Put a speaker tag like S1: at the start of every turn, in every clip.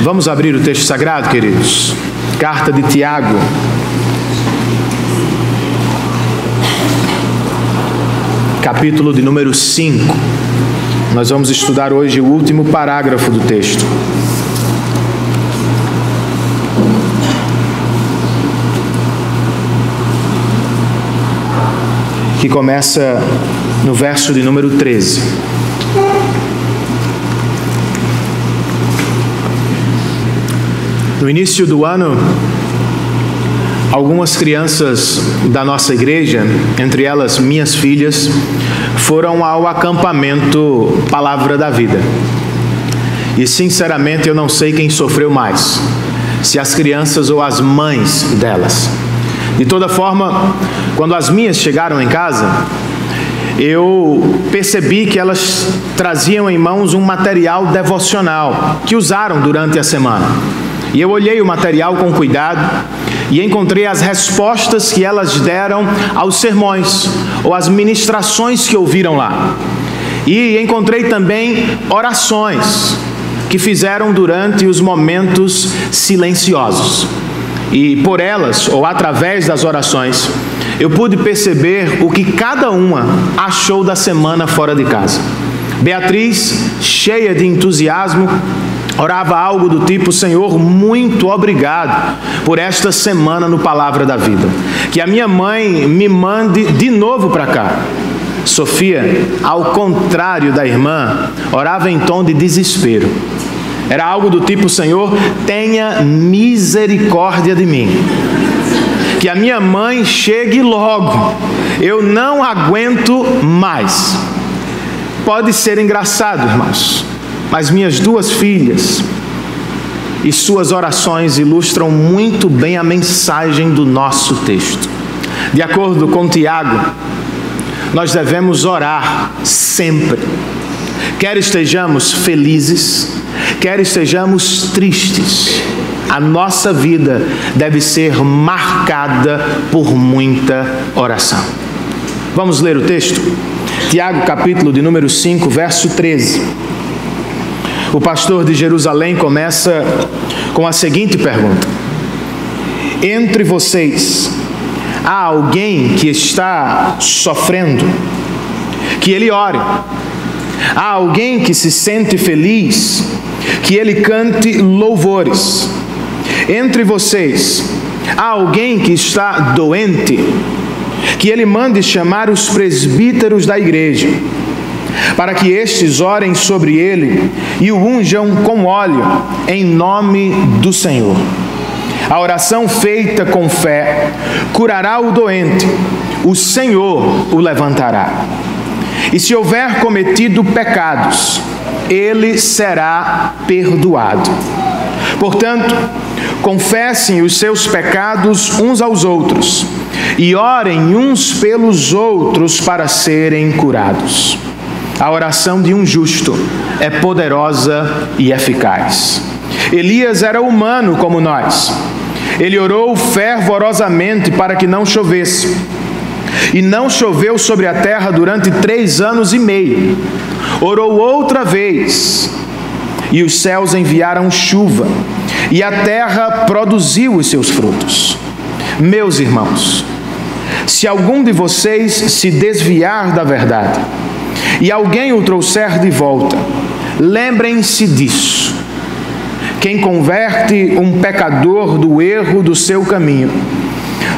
S1: Vamos abrir o texto sagrado, queridos. Carta de Tiago. Capítulo de número 5. Nós vamos estudar hoje o último parágrafo do texto. Que começa no verso de número 13. No início do ano, algumas crianças da nossa igreja, entre elas minhas filhas, foram ao acampamento Palavra da Vida. E sinceramente eu não sei quem sofreu mais, se as crianças ou as mães delas. De toda forma, quando as minhas chegaram em casa, eu percebi que elas traziam em mãos um material devocional que usaram durante a semana. E eu olhei o material com cuidado e encontrei as respostas que elas deram aos sermões ou às ministrações que ouviram lá. E encontrei também orações que fizeram durante os momentos silenciosos. E por elas, ou através das orações, eu pude perceber o que cada uma achou da semana fora de casa. Beatriz, cheia de entusiasmo, orava algo do tipo: Senhor, muito obrigado por esta semana no Palavra da Vida. Que a minha mãe me mande de novo para cá. Sofia, ao contrário da irmã, orava em tom de desespero. Era algo do tipo: Senhor, tenha misericórdia de mim. Que a minha mãe chegue logo. Eu não aguento mais. Pode ser engraçado, irmãos, mas minhas duas filhas e suas orações ilustram muito bem a mensagem do nosso texto. De acordo com Tiago, nós devemos orar sempre. Quer estejamos felizes, quer estejamos tristes, a nossa vida deve ser marcada por muita oração. Vamos ler o texto? Tiago, capítulo de número 5, verso 13. O pastor de Jerusalém começa com a seguinte pergunta: entre vocês há alguém que está sofrendo? Que ele ore. Há alguém que se sente feliz? Que ele cante louvores. Entre vocês há alguém que está doente? Que ele mande chamar os presbíteros da igreja, para que estes orem sobre ele e o unjam com óleo, em nome do Senhor. A oração feita com fé curará o doente, o Senhor o levantará. E se houver cometido pecados, ele será perdoado. Portanto, confessem os seus pecados uns aos outros e orem uns pelos outros para serem curados. A oração de um justo é poderosa e eficaz. Elias era humano como nós. Ele orou fervorosamente para que não chovesse. E não choveu sobre a terra durante 3 anos e meio. Orou outra vez, e os céus enviaram chuva, e a terra produziu os seus frutos. Meus irmãos, se algum de vocês se desviar da verdade, e alguém o trouxer de volta, lembrem-se disso. Quem converte um pecador do erro do seu caminho,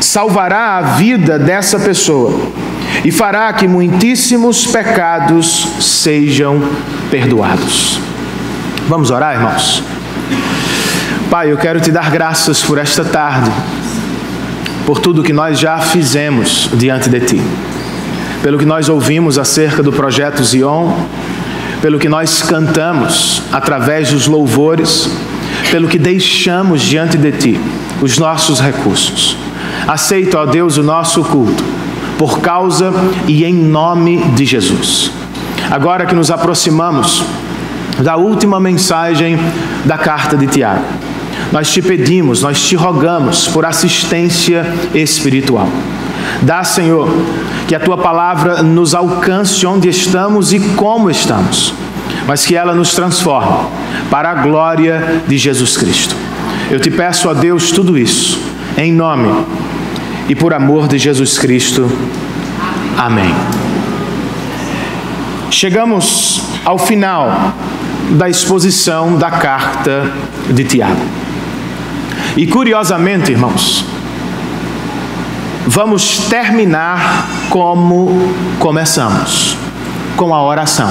S1: salvará a vida dessa pessoa e fará que muitíssimos pecados sejam perdoados. Vamos orar, irmãos? Pai, eu quero te dar graças por esta tarde, por tudo que nós já fizemos diante de ti, pelo que nós ouvimos acerca do projeto Zion, pelo que nós cantamos através dos louvores, pelo que deixamos diante de ti os nossos recursos. Aceita, ó Deus, o nosso culto, por causa e em nome de Jesus. Agora que nos aproximamos da última mensagem da carta de Tiago, nós te pedimos, nós te rogamos por assistência espiritual. Dá, Senhor, que a Tua palavra nos alcance onde estamos e como estamos. mas que ela nos transforme para a glória de Jesus Cristo. Eu te peço a Deus tudo isso, em nome e por amor de Jesus Cristo. Amém. Chegamos ao final da exposição da carta de Tiago. E curiosamente, irmãos, vamos terminar como começamos, com a oração.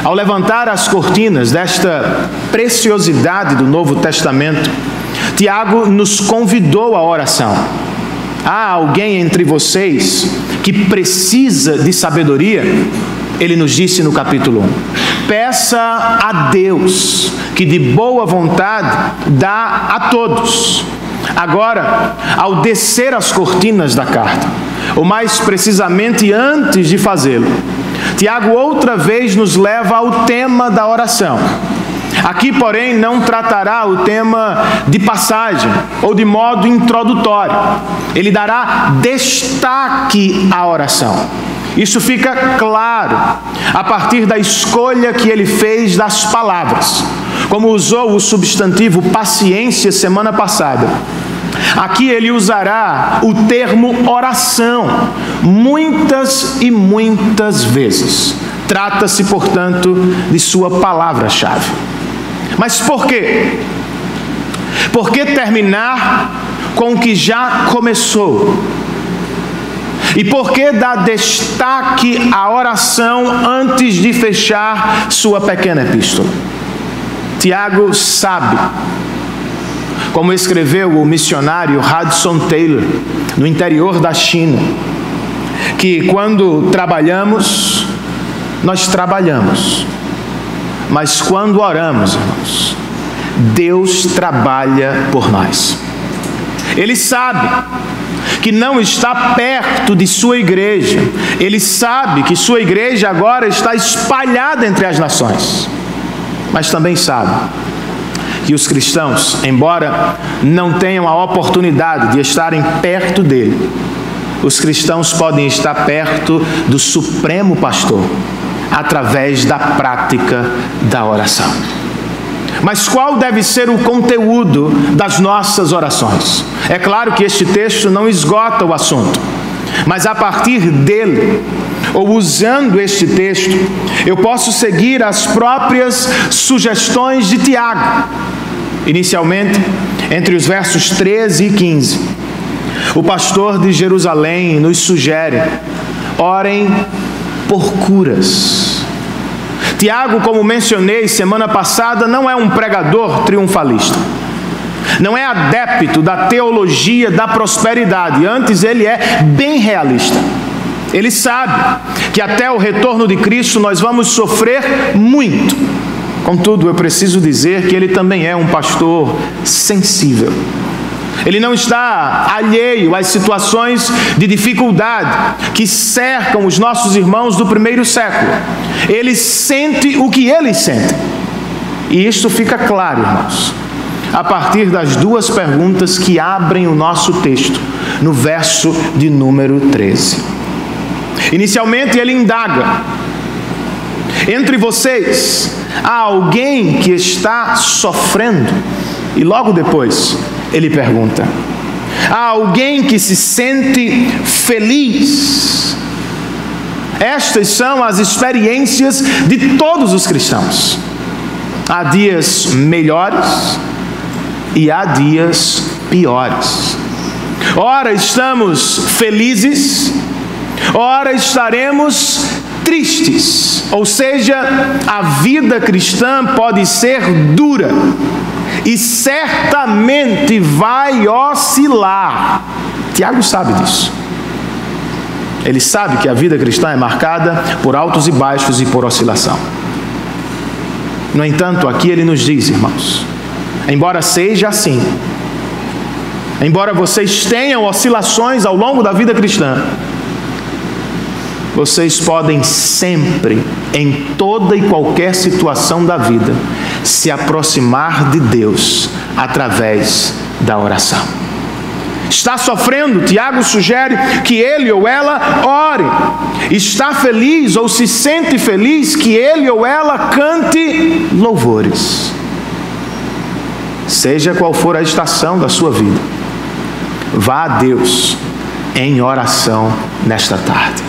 S1: Ao levantar as cortinas desta preciosidade do Novo Testamento, Tiago nos convidou à oração. Há alguém entre vocês que precisa de sabedoria? Ele nos disse no capítulo 1. Peça a Deus, que de boa vontade dá a todos. Agora, ao descer as cortinas da carta, ou mais precisamente antes de fazê-lo, Tiago outra vez nos leva ao tema da oração. Aqui, porém, não tratará o tema de passagem ou de modo introdutório. Ele dará destaque à oração. Isso fica claro a partir da escolha que ele fez das palavras. Como usou o substantivo paciência semana passada, aqui ele usará o termo oração muitas e muitas vezes. Trata-se, portanto, de sua palavra-chave. Mas por quê? Por que terminar com o que já começou? E por que dar destaque à oração antes de fechar sua pequena epístola? Tiago sabe, como escreveu o missionário Hudson Taylor, no interior da China, que quando trabalhamos, nós trabalhamos. Mas quando oramos, irmãos, Deus trabalha por nós. Ele sabe que não está perto de sua igreja. Ele sabe que sua igreja agora está espalhada entre as nações. Mas também sabe que os cristãos, embora não tenham a oportunidade de estarem perto dele, os cristãos podem estar perto do Supremo Pastor, através da prática da oração. Mas qual deve ser o conteúdo das nossas orações? É claro que este texto não esgota o assunto, mas a partir dele, ou usando este texto, eu posso seguir as próprias sugestões de Tiago. Inicialmente, entre os versos 13 e 15, o pastor de Jerusalém nos sugere: orem por curas. Tiago, como mencionei semana passada, não é um pregador triunfalista. Não é adepto da teologia da prosperidade. Antes, ele é bem realista. Ele sabe que até o retorno de Cristo nós vamos sofrer muito. Contudo, eu preciso dizer que ele também é um pastor sensível. Ele não está alheio às situações de dificuldade que cercam os nossos irmãos do primeiro século. Ele sente o que eles sentem. E isto fica claro, irmãos, a partir das duas perguntas que abrem o nosso texto, no verso de número 13. Inicialmente ele indaga: entre vocês há alguém que está sofrendo? E logo depois ele pergunta: há alguém que se sente feliz? Estas são as experiências de todos os cristãos. Há dias melhores e há dias piores. Ora estamos felizes, ora estaremos tristes. Ou seja, a vida cristã pode ser dura e certamente vai oscilar. Tiago sabe disso. Ele sabe que a vida cristã é marcada por altos e baixos e por oscilação. No entanto, aqui ele nos diz, irmãos, embora seja assim, embora vocês tenham oscilações ao longo da vida cristã, vocês podem sempre, em toda e qualquer situação da vida, se aproximar de Deus através da oração. Está sofrendo? Tiago sugere que ele ou ela ore. Está feliz ou se sente feliz? Que ele ou ela cante louvores. Seja qual for a estação da sua vida, vá a Deus em oração nesta tarde.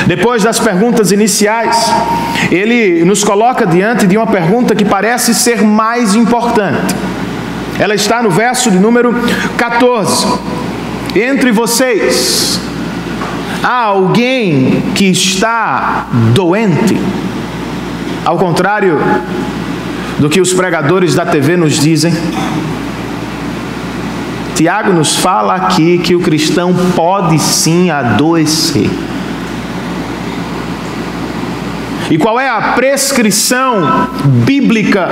S1: Depois das perguntas iniciais, ele nos coloca diante de uma pergunta que parece ser mais importante. Ela está no verso de número 14. Entre vocês, há alguém que está doente? Ao contrário do que os pregadores da TV nos dizem, Tiago nos fala aqui que o cristão pode sim adoecer. E qual é a prescrição bíblica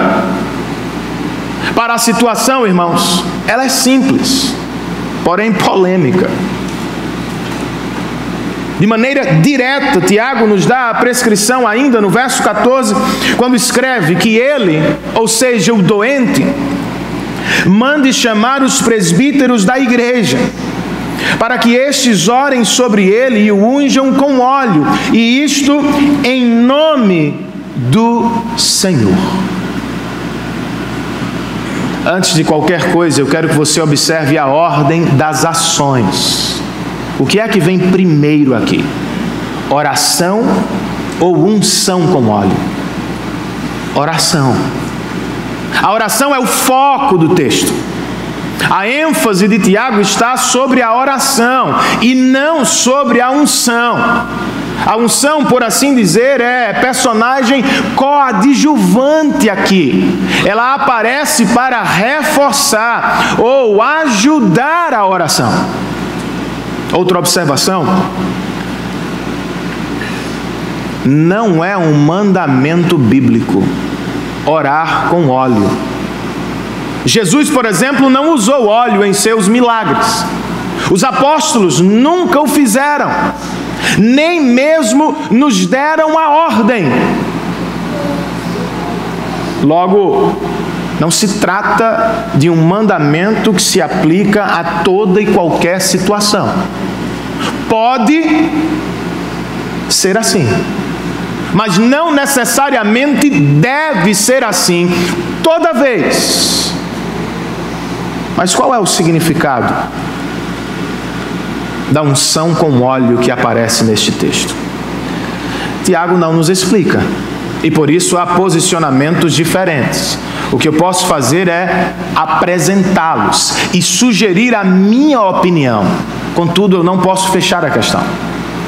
S1: para a situação, irmãos? Ela é simples, porém polêmica. De maneira direta, Tiago nos dá a prescrição ainda no verso 14, quando escreve que ele, ou seja, o doente, mande chamar os presbíteros da igreja, para que estes orem sobre ele e o unjam com óleo, e isto em nome do Senhor. Antes de qualquer coisa, eu quero que você observe a ordem das ações. O que é que vem primeiro aqui? Oração ou unção com óleo? Oração. A oração é o foco do texto. A ênfase de Tiago está sobre a oração e não sobre a unção. A unção, por assim dizer, é personagem coadjuvante aqui. Ela aparece para reforçar ou ajudar a oração. Outra observação: não é um mandamento bíblico orar com óleo. Jesus, por exemplo, não usou óleo em seus milagres. Os apóstolos nunca o fizeram, nem mesmo nos deram a ordem. Logo, não se trata de um mandamento que se aplica a toda e qualquer situação. Pode ser assim, mas não necessariamente deve ser assim toda vez. Mas qual é o significado da unção com óleo que aparece neste texto? Tiago não nos explica, e por isso há posicionamentos diferentes. O que eu posso fazer é apresentá-los e sugerir a minha opinião. Contudo, eu não posso fechar a questão.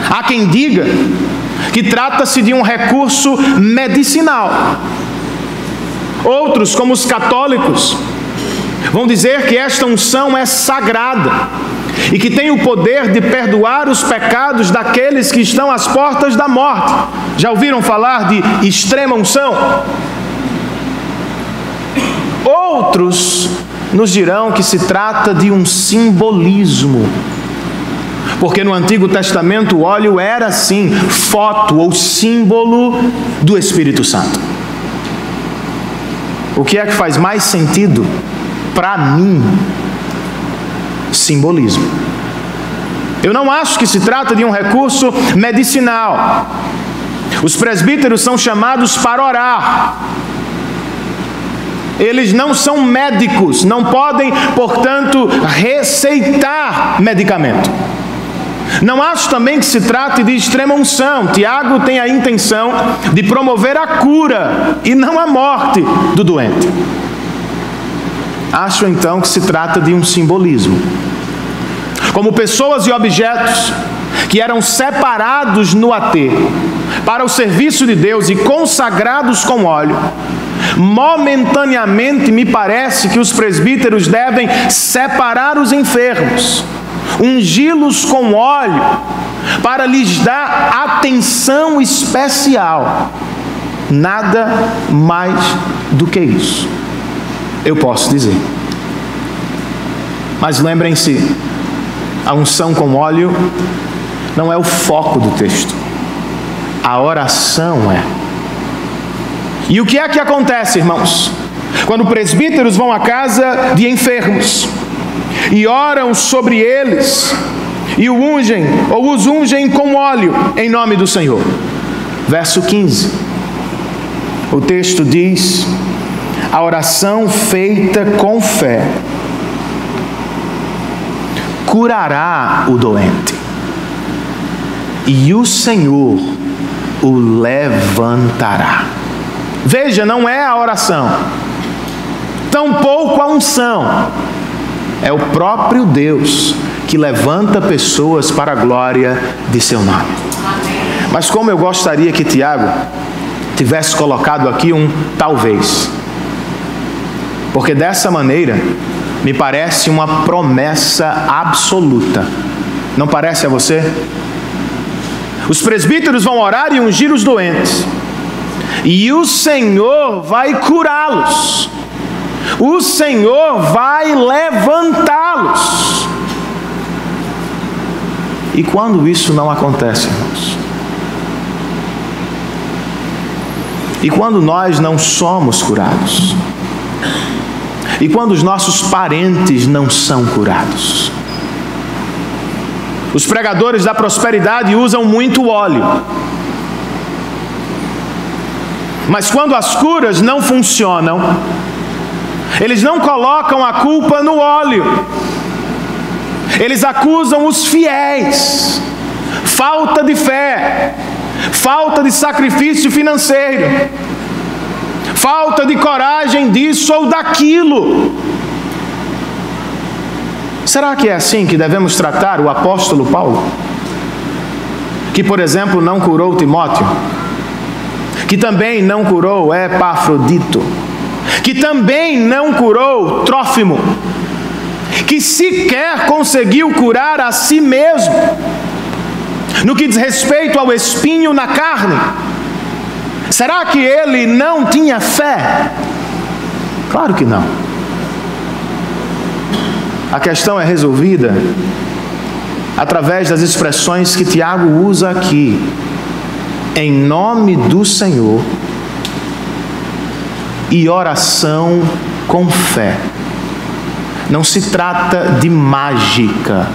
S1: Há quem diga que trata-se de um recurso medicinal. Outros, como os católicos, vão dizer que esta unção é sagrada e que tem o poder de perdoar os pecados daqueles que estão às portas da morte. Já ouviram falar de extrema unção? Outros nos dirão que se trata de um simbolismo, porque no Antigo Testamento o óleo era sim foto ou símbolo do Espírito Santo. O que é que faz mais sentido? Para mim, simbolismo. Eu não acho que se trata de um recurso medicinal. Os presbíteros são chamados para orar. Eles não são médicos, não podem, portanto, receitar medicamento. Não acho também que se trate de extrema unção. Tiago tem a intenção de promover a cura e não a morte do doente. Acho então que se trata de um simbolismo. Como pessoas e objetos que eram separados no aterro para o serviço de Deus e consagrados com óleo, momentaneamente me parece que os presbíteros devem separar os enfermos, ungí-los com óleo, para lhes dar atenção especial. Nada mais do que isso, eu posso dizer. Mas lembrem-se, a unção com óleo não é o foco do texto. A oração é. E o que é que acontece, irmãos? Quando presbíteros vão à casa de enfermos e oram sobre eles, e os ungem com óleo em nome do Senhor. Verso 15. O texto diz: a oração feita com fé curará o doente, e o Senhor o levantará. Veja, não é a oração, tampouco a unção. É o próprio Deus que levanta pessoas para a glória de seu nome. Mas como eu gostaria que Tiago tivesse colocado aqui um talvez, porque dessa maneira me parece uma promessa absoluta. Não parece a você? Os presbíteros vão orar e ungir os doentes, e o Senhor vai curá-los. O Senhor vai levantá-los. E quando isso não acontece, irmãos? E quando nós não somos curados? E quando os nossos parentes não são curados? Os pregadores da prosperidade usam muito óleo. Mas quando as curas não funcionam, eles não colocam a culpa no óleo. Eles acusam os fiéis. Falta de fé, falta de sacrifício financeiro, falta de coragem disso ou daquilo. Será que é assim que devemos tratar o apóstolo Paulo? Que, por exemplo, não curou Timóteo, que também não curou Epafrodito, que também não curou Trófimo, que sequer conseguiu curar a si mesmo no que diz respeito ao espinho na carne. Será que ele não tinha fé? Claro que não. A questão é resolvida através das expressões que Tiago usa aqui: em nome do Senhor e oração com fé. Não se trata de mágica,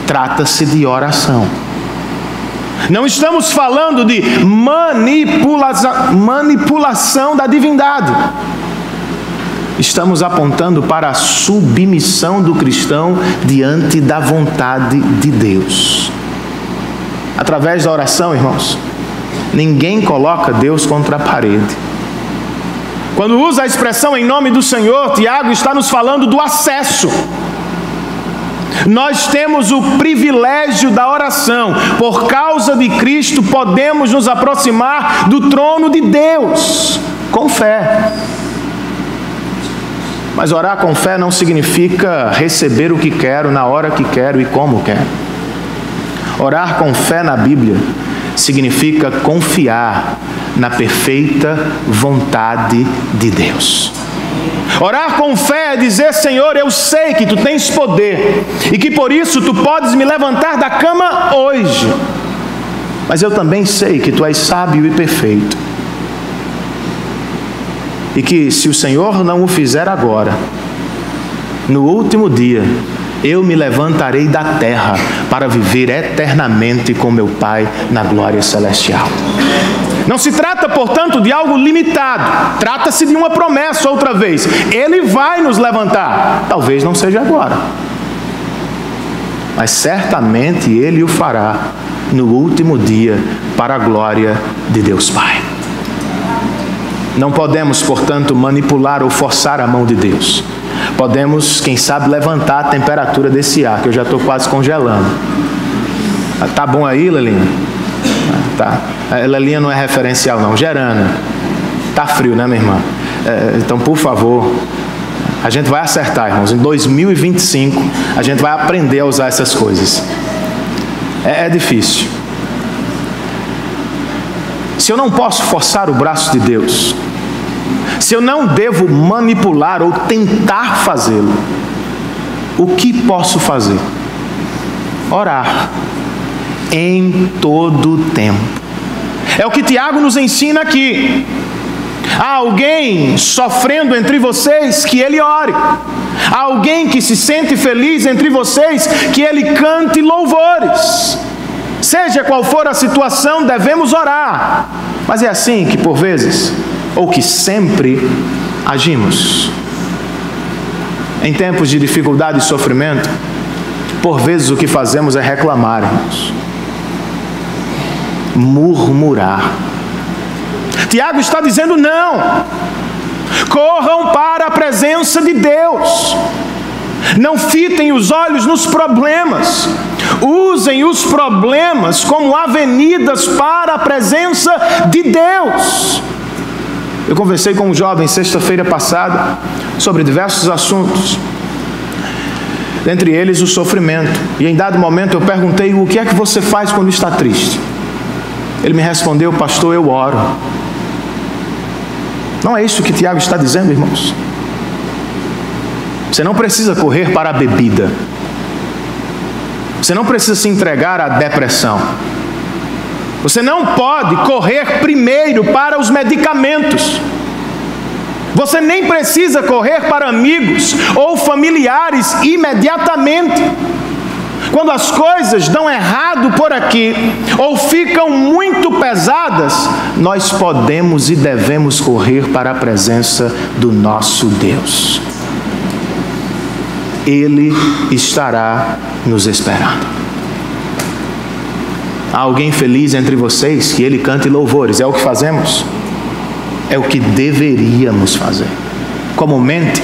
S1: trata-se de oração. Não estamos falando de manipulação da divindade. Estamos apontando para a submissão do cristão diante da vontade de Deus. Através da oração, irmãos, ninguém coloca Deus contra a parede. Quando usa a expressão em nome do Senhor, Tiago está nos falando do acesso. Nós temos o privilégio da oração. Por causa de Cristo, podemos nos aproximar do trono de Deus com fé. Mas orar com fé não significa receber o que quero, na hora que quero e como quero. Orar com fé na Bíblia significa confiar na perfeita vontade de Deus. Orar com fé é dizer: Senhor, eu sei que Tu tens poder e que por isso Tu podes me levantar da cama hoje, mas eu também sei que Tu és sábio e perfeito, e que se o Senhor não o fizer agora, no último dia eu me levantarei da terra para viver eternamente com meu Pai na glória celestial. Não se trata, portanto, de algo limitado. Trata-se de uma promessa outra vez. Ele vai nos levantar. Talvez não seja agora, mas certamente Ele o fará no último dia para a glória de Deus Pai. Não podemos, portanto, manipular ou forçar a mão de Deus. Podemos, quem sabe, levantar a temperatura desse ar, que eu já estou quase congelando. Tá bom aí, Lelinha? Tá. Lelinha não é referencial não. Gerana, tá frio, né, minha irmã? Então, por favor, a gente vai acertar, irmãos. Em 2025 a gente vai aprender a usar essas coisas. É difícil. Se eu não posso forçar o braço de Deus, se eu não devo manipular ou tentar fazê-lo, o que posso fazer? Orar em todo o tempo. É o que Tiago nos ensina aqui. Há alguém sofrendo entre vocês, que ele ore. Há alguém que se sente feliz entre vocês, que ele cante louvores. Seja qual for a situação, devemos orar. Mas é assim que por vezes, ou que sempre, agimos. Em tempos de dificuldade e sofrimento, por vezes o que fazemos é reclamar, irmãos. Murmurar. Tiago está dizendo não. Corram para a presença de Deus. Não fitem os olhos nos problemas. Usem os problemas como avenidas para a presença de Deus. Eu conversei com um jovem sexta-feira passada sobre diversos assuntos, dentre eles o sofrimento. E em dado momento eu perguntei: o que é que você faz quando está triste? Ele me respondeu: pastor, eu oro. Não é isso que Tiago está dizendo, irmãos? Você não precisa correr para a bebida. Você não precisa se entregar à depressão. Você não pode correr primeiro para os medicamentos. Você nem precisa correr para amigos ou familiares imediatamente. Quando as coisas dão errado por aqui, ou ficam muito pesadas, nós podemos e devemos correr para a presença do nosso Deus. Ele estará nos esperando. Há alguém feliz entre vocês, que ele cante louvores. É o que fazemos? É o que deveríamos fazer. Comumente,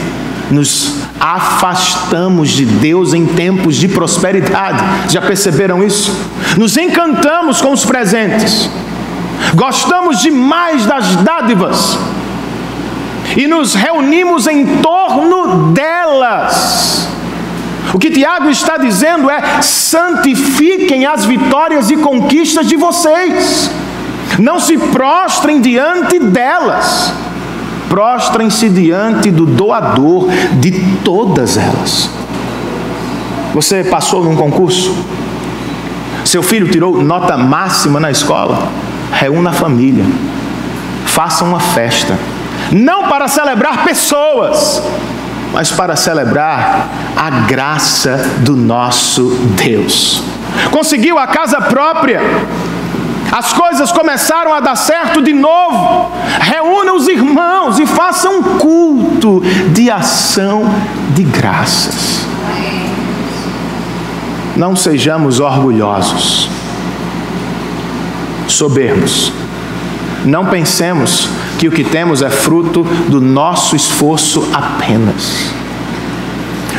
S1: nos afastamos de Deus em tempos de prosperidade. Já perceberam isso? Nos encantamos com os presentes. Gostamos demais das dádivas. E nos reunimos em torno delas. O que Tiago está dizendo é: santifiquem as vitórias e conquistas de vocês. Não se prostrem diante delas. Prostrem-se diante do doador de todas elas. Você passou num concurso? Seu filho tirou nota máxima na escola? Reúna a família. Faça uma festa. Não para celebrar pessoas, mas para celebrar a graça do nosso Deus. Conseguiu a casa própria. As coisas começaram a dar certo de novo. Reúna os irmãos e faça um culto de ação de graças. Não sejamos orgulhosos, soberbos. Não pensemos que o que temos é fruto do nosso esforço apenas.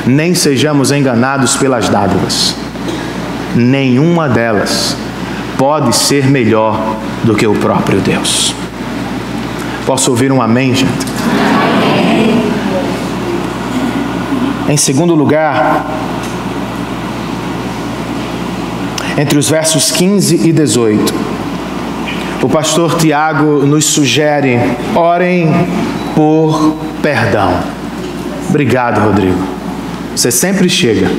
S1: Nem sejamos enganados pelas dádivas. Nenhuma delas pode ser melhor do que o próprio Deus. Posso ouvir um amém, gente? Em segundo lugar, entre os versos 15 e 18, o pastor Tiago nos sugere: orem por perdão. Obrigado, Rodrigo. Você sempre chega.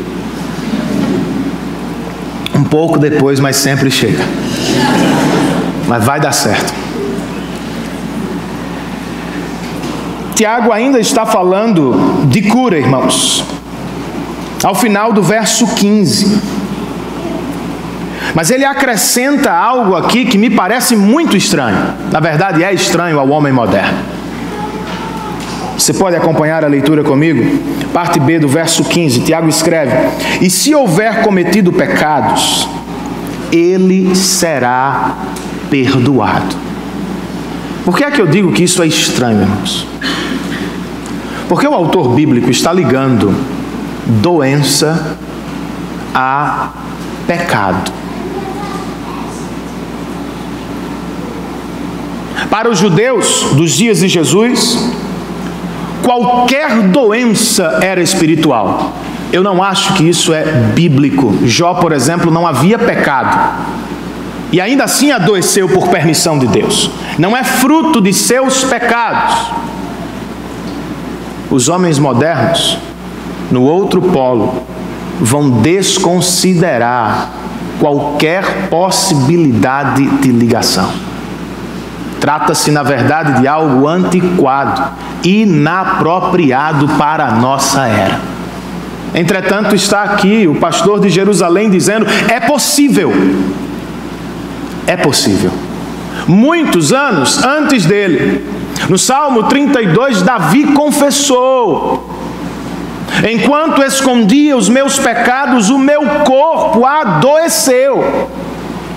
S1: Um pouco depois, mas sempre chega. Mas vai dar certo. Tiago ainda está falando de cura, irmãos, ao final do verso 15. Mas ele acrescenta algo aqui que me parece muito estranho. Na verdade, é estranho ao homem moderno. Você pode acompanhar a leitura comigo? Parte B do verso 15, Tiago escreve: e se houver cometido pecados, ele será perdoado. Por que é que eu digo que isso é estranho, irmãos? Porque o autor bíblico está ligando doença a pecado. Para os judeus dos dias de Jesus, qualquer doença era espiritual. Eu não acho que isso é bíblico. Jó, por exemplo, não havia pecado, e ainda assim adoeceu por permissão de Deus. Não é fruto de seus pecados. Os homens modernos, no outro polo, vão desconsiderar qualquer possibilidade de ligação. Trata-se, na verdade, de algo antiquado, inapropriado para a nossa era. Entretanto, está aqui o pastor de Jerusalém dizendo: é possível. É possível. Muitos anos antes dele, no Salmo 32, Davi confessou: enquanto escondia os meus pecados, o meu corpo adoeceu.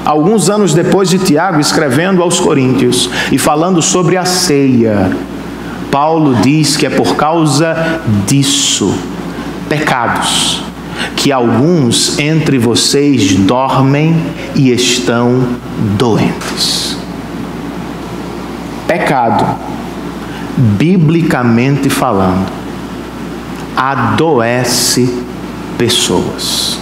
S1: Alguns anos depois de Tiago, escrevendo aos Coríntios e falando sobre a ceia, Paulo diz que é por causa disso, pecados, que alguns entre vocês dormem e estão doentes. Pecado, biblicamente falando, adoece pessoas.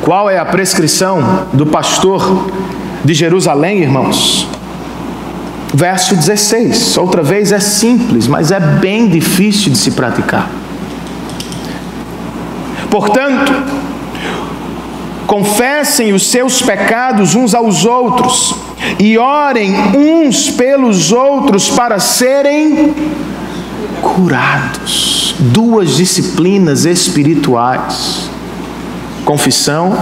S1: Qual é a prescrição do pastor de Jerusalém, irmãos? Verso 16, outra vez é simples, mas é bem difícil de se praticar. Portanto, confessem os seus pecados uns aos outros e orem uns pelos outros para serem curados. Duas disciplinas espirituais: confissão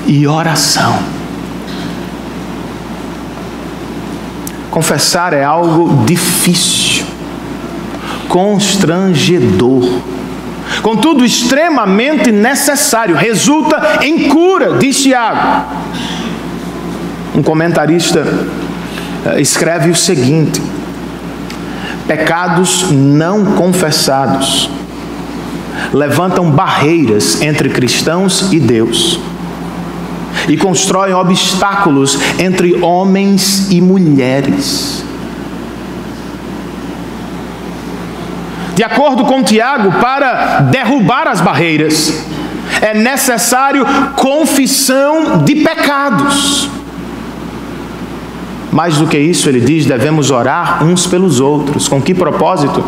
S1: e oração. Confessar é algo difícil, constrangedor, contudo extremamente necessário. Resulta em cura, diz Tiago. Um comentarista escreve o seguinte: pecados não confessados levantam barreiras entre cristãos e Deus e constroem obstáculos entre homens e mulheres. De acordo com Tiago, para derrubar as barreiras, é necessário confissão de pecados. Mais do que isso, ele diz, devemos orar uns pelos outros. Com que propósito?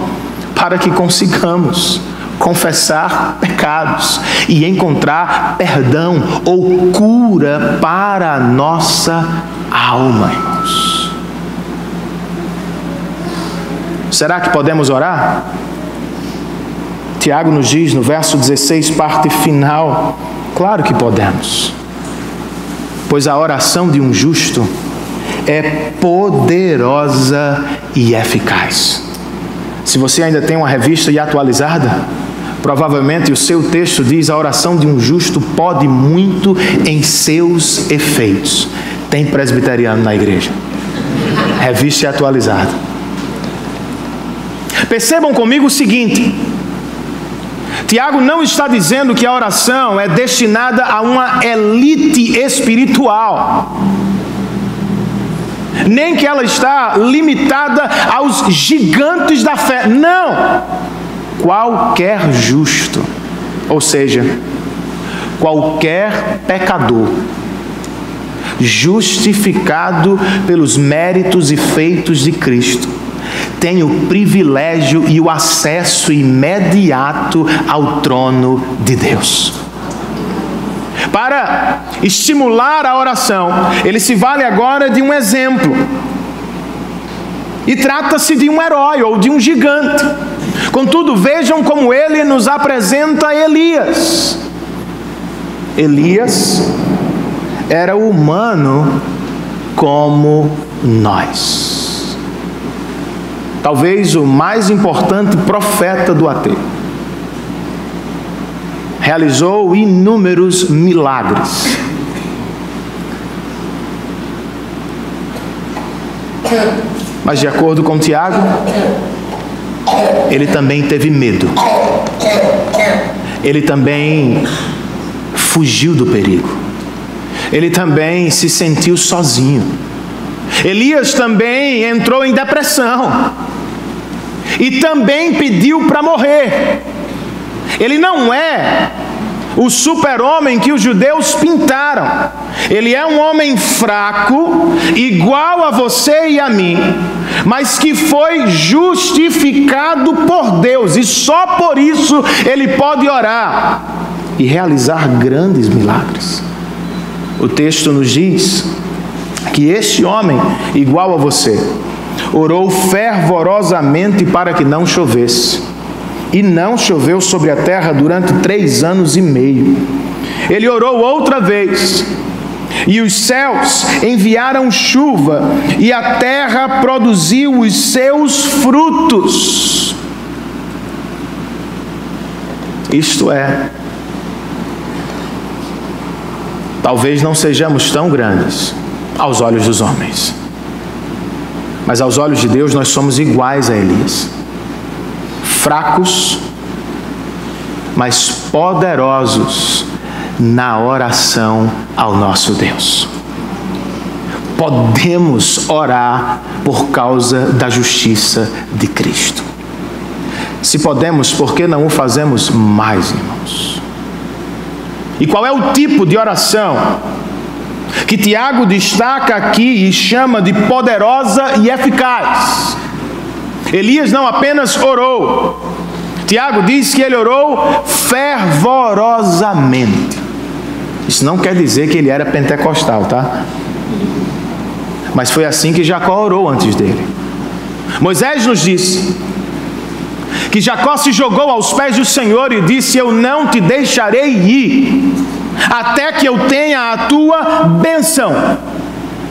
S1: Para que consigamos confessar pecados e encontrar perdão ou cura para a nossa alma, irmãos. Será que podemos orar? Tiago nos diz no verso 16, parte final: claro que podemos, pois a oração de um justo é poderosa e eficaz. Se você ainda tem uma revista e atualizada, provavelmente o seu texto diz: a oração de um justo pode muito em seus efeitos. Tem presbiteriano na igreja. Revista e atualizada. Percebam comigo o seguinte: Tiago não está dizendo que a oração é destinada a uma elite espiritual, nem que ela está limitada aos gigantes da fé. Não! Qualquer justo, ou seja, qualquer pecador, justificado pelos méritos e feitos de Cristo, tem o privilégio e o acesso imediato ao trono de Deus. Para estimular a oração, ele se vale agora de um exemplo. E trata-se de um herói ou de um gigante. Contudo, vejam como ele nos apresenta Elias. Elias era humano como nós. Talvez o mais importante profeta do AT. Realizou inúmeros milagres. Mas de acordo com Tiago, ele também teve medo. Ele também fugiu do perigo. Ele também se sentiu sozinho. Elias também entrou em depressão. E também pediu para morrer. Ele não é o super-homem que os judeus pintaram. Ele é um homem fraco, igual a você e a mim, mas que foi justificado por Deus, e só por isso ele pode orar e realizar grandes milagres. O texto nos diz que este homem, igual a você, orou fervorosamente para que não chovesse. E não choveu sobre a terra durante 3 anos e meio. Ele orou outra vez, e os céus enviaram chuva, e a terra produziu os seus frutos. Isto é, talvez não sejamos tão grandes aos olhos dos homens, mas aos olhos de Deus nós somos iguais a Elias. Fracos, mas poderosos na oração ao nosso Deus. Podemos orar por causa da justiça de Cristo. Se podemos, por que não o fazemos mais, irmãos? E qual é o tipo de oração que Tiago destaca aqui e chama de poderosa e eficaz? Elias não apenas orou, Tiago diz que ele orou fervorosamente. Isso não quer dizer que ele era pentecostal, tá? Mas foi assim que Jacó orou antes dele. Moisés nos disse que Jacó se jogou aos pés do Senhor e disse: eu não te deixarei ir, até que eu tenha a tua bênção.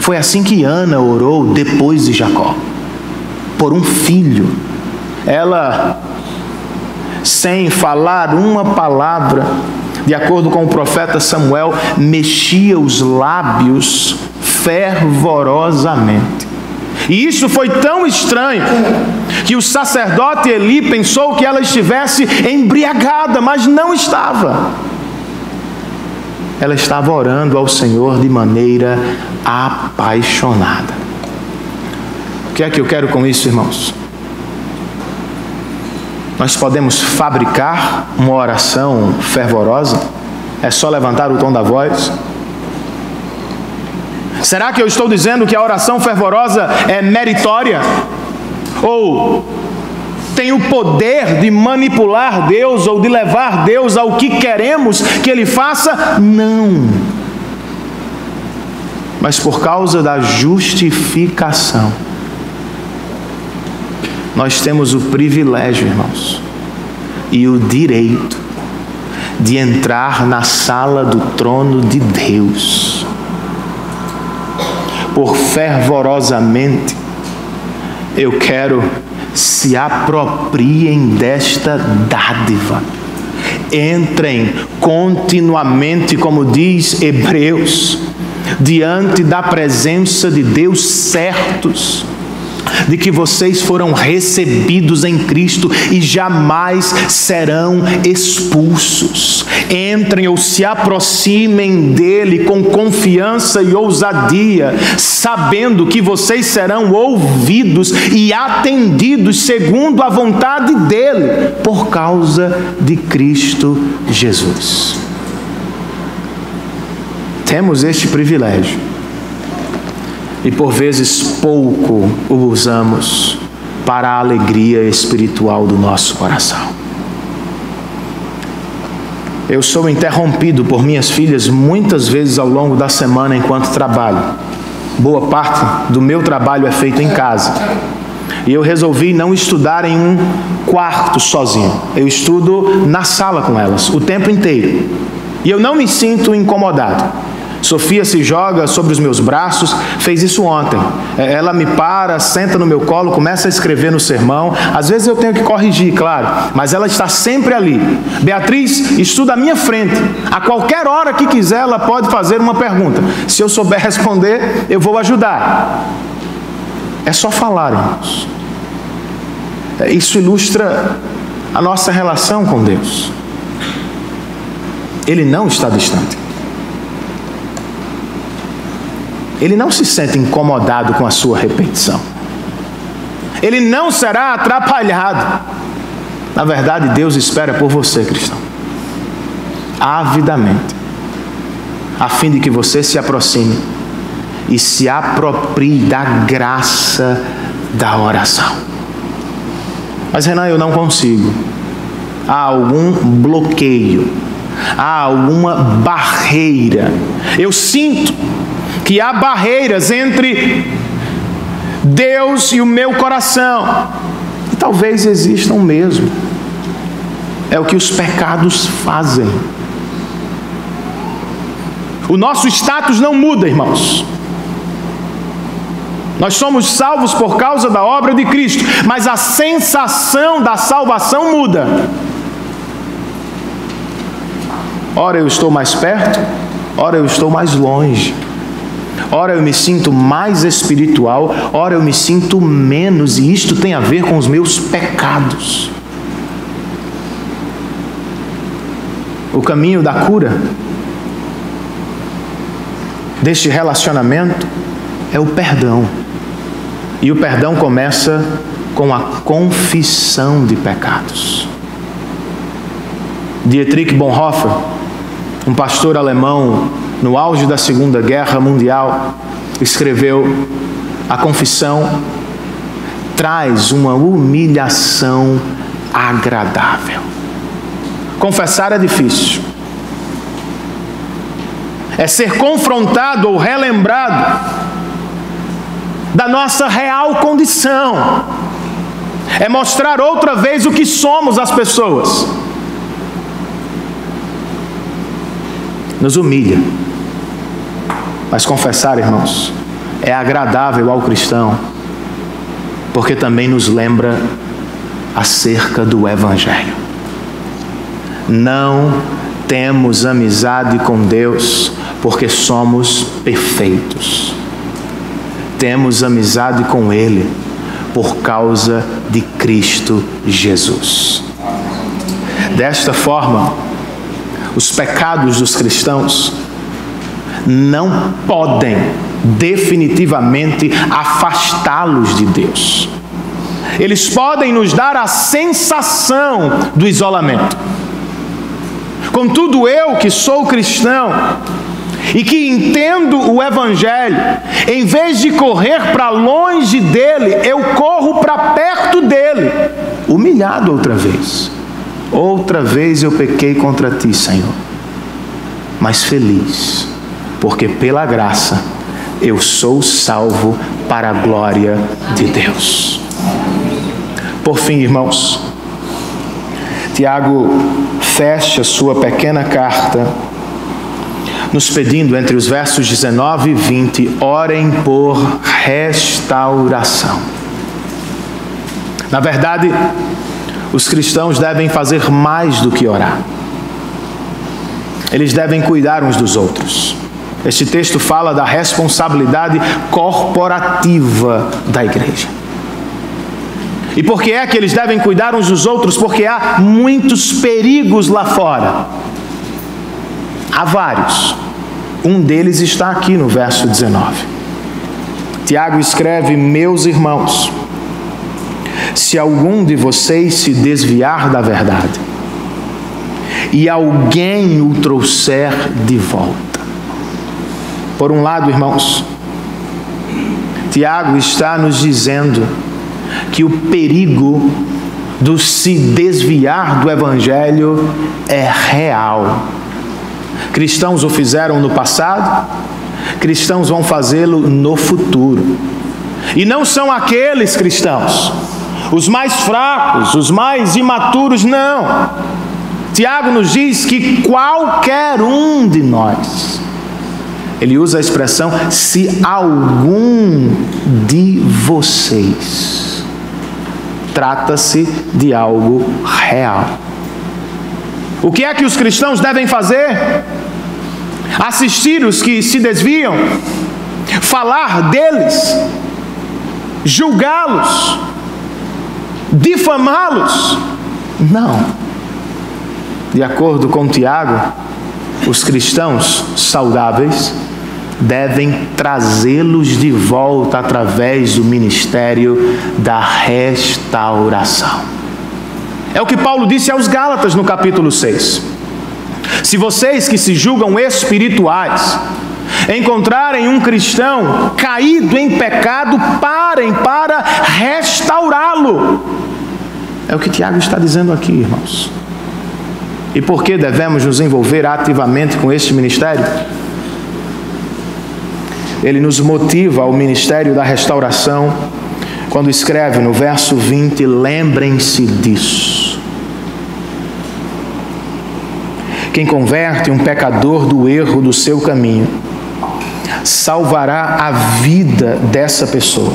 S1: Foi assim que Ana orou depois de Jacó, por um filho. Ela, sem falar uma palavra, de acordo com o profeta Samuel, mexia os lábios fervorosamente. E isso foi tão estranho que o sacerdote Eli pensou que ela estivesse embriagada, mas não estava. Ela estava orando ao Senhor de maneira apaixonada. O que é que eu quero com isso, irmãos? Nós podemos fabricar uma oração fervorosa? É só levantar o tom da voz? Será que eu estou dizendo que a oração fervorosa é meritória? Ou tem o poder de manipular Deus ou de levar Deus ao que queremos que Ele faça? Não. Mas por causa da justificação, nós temos o privilégio, irmãos, e o direito de entrar na sala do trono de Deus. Por fervorosamente, eu quero: se apropriem desta dádiva. Entrem continuamente, como diz Hebreus, diante da presença de Deus, certos de que vocês foram recebidos em Cristo e jamais serão expulsos. Entrem ou se aproximem dele com confiança e ousadia, sabendo que vocês serão ouvidos e atendidos segundo a vontade dele, por causa de Cristo Jesus. Temos este privilégio. E por vezes pouco o usamos para a alegria espiritual do nosso coração. Eu sou interrompido por minhas filhas muitas vezes ao longo da semana enquanto trabalho. Boa parte do meu trabalho é feito em casa. E eu resolvi não estudar em um quarto sozinho. Eu estudo na sala com elas o tempo inteiro. E eu não me sinto incomodado. Sofia se joga sobre os meus braços, fez isso ontem. Ela me para, senta no meu colo, começa a escrever no sermão. Às vezes eu tenho que corrigir, claro, mas ela está sempre ali. Beatriz estuda à minha frente. A qualquer hora que quiser, ela pode fazer uma pergunta. Se eu souber responder, eu vou ajudar. É só falar, irmãos. Isso ilustra a nossa relação com Deus. Ele não está distante. Ele não se sente incomodado com a sua repetição. Ele não será atrapalhado. Na verdade, Deus espera por você, cristão, avidamente, a fim de que você se aproxime e se aproprie da graça da oração. Mas, Renan, eu não consigo. Há algum bloqueio, há alguma barreira. Eu sinto que há barreiras entre Deus e o meu coração. E talvez existam mesmo. É o que os pecados fazem. O nosso status não muda, irmãos. Nós somos salvos por causa da obra de Cristo, mas a sensação da salvação muda. Ora eu estou mais perto, ora eu estou mais longe. Ora eu me sinto mais espiritual, ora eu me sinto menos, e isto tem a ver com os meus pecados. O caminho da cura deste relacionamento é o perdão. E o perdão começa com a confissão de pecados. Dietrich Bonhoeffer, um pastor alemão no auge da Segunda Guerra Mundial, escreveu: a confissão traz uma humilhação agradável. Confessar é difícil. É ser confrontado ou relembrado da nossa real condição. É mostrar outra vez o que somos às pessoas. Nos humilha. Mas confessar, irmãos, é agradável ao cristão, porque também nos lembra acerca do Evangelho. Não temos amizade com Deus porque somos perfeitos. Temos amizade com Ele por causa de Cristo Jesus. Desta forma, os pecados dos cristãos não podem definitivamente afastá-los de Deus. Eles podem nos dar a sensação do isolamento. Contudo, eu que sou cristão e que entendo o Evangelho, em vez de correr para longe dele, eu corro para perto dele, humilhado outra vez. Outra vez eu pequei contra ti, Senhor, mas feliz, porque pela graça eu sou salvo para a glória de Deus. Por fim, irmãos, Tiago fecha sua pequena carta nos pedindo, entre os versos 19 e 20, orem por restauração. Na verdade, os cristãos devem fazer mais do que orar. Eles devem cuidar uns dos outros. Este texto fala da responsabilidade corporativa da igreja. E por que é que eles devem cuidar uns dos outros? Porque há muitos perigos lá fora. Há vários. Um deles está aqui no verso 19. Tiago escreve: meus irmãos, se algum de vocês se desviar da verdade e alguém o trouxer de volta. Por um lado, irmãos, Tiago está nos dizendo que o perigo do se desviar do Evangelho é real. Cristãos o fizeram no passado, cristãos vão fazê-lo no futuro. E não são aqueles cristãos, os mais fracos, os mais imaturos, não. Tiago nos diz que qualquer um de nós, ele usa a expressão, se algum de vocês. Trata-se de algo real. O que é que os cristãos devem fazer? Assistir os que se desviam, falar deles, julgá-los, difamá-los? Não. De acordo com Tiago, os cristãos saudáveis devem trazê-los de volta através do ministério da restauração. É o que Paulo disse aos Gálatas no capítulo 6. Se vocês que se julgam espirituais encontrarem um cristão caído em pecado, parem para restaurá-lo. É o que Tiago está dizendo aqui, irmãos. E por que devemos nos envolver ativamente com este ministério? ele nos motiva ao ministério da restauração, quando escreve no verso 20: lembrem-se disso. Quem converte um pecador do erro do seu caminho, salvará a vida dessa pessoa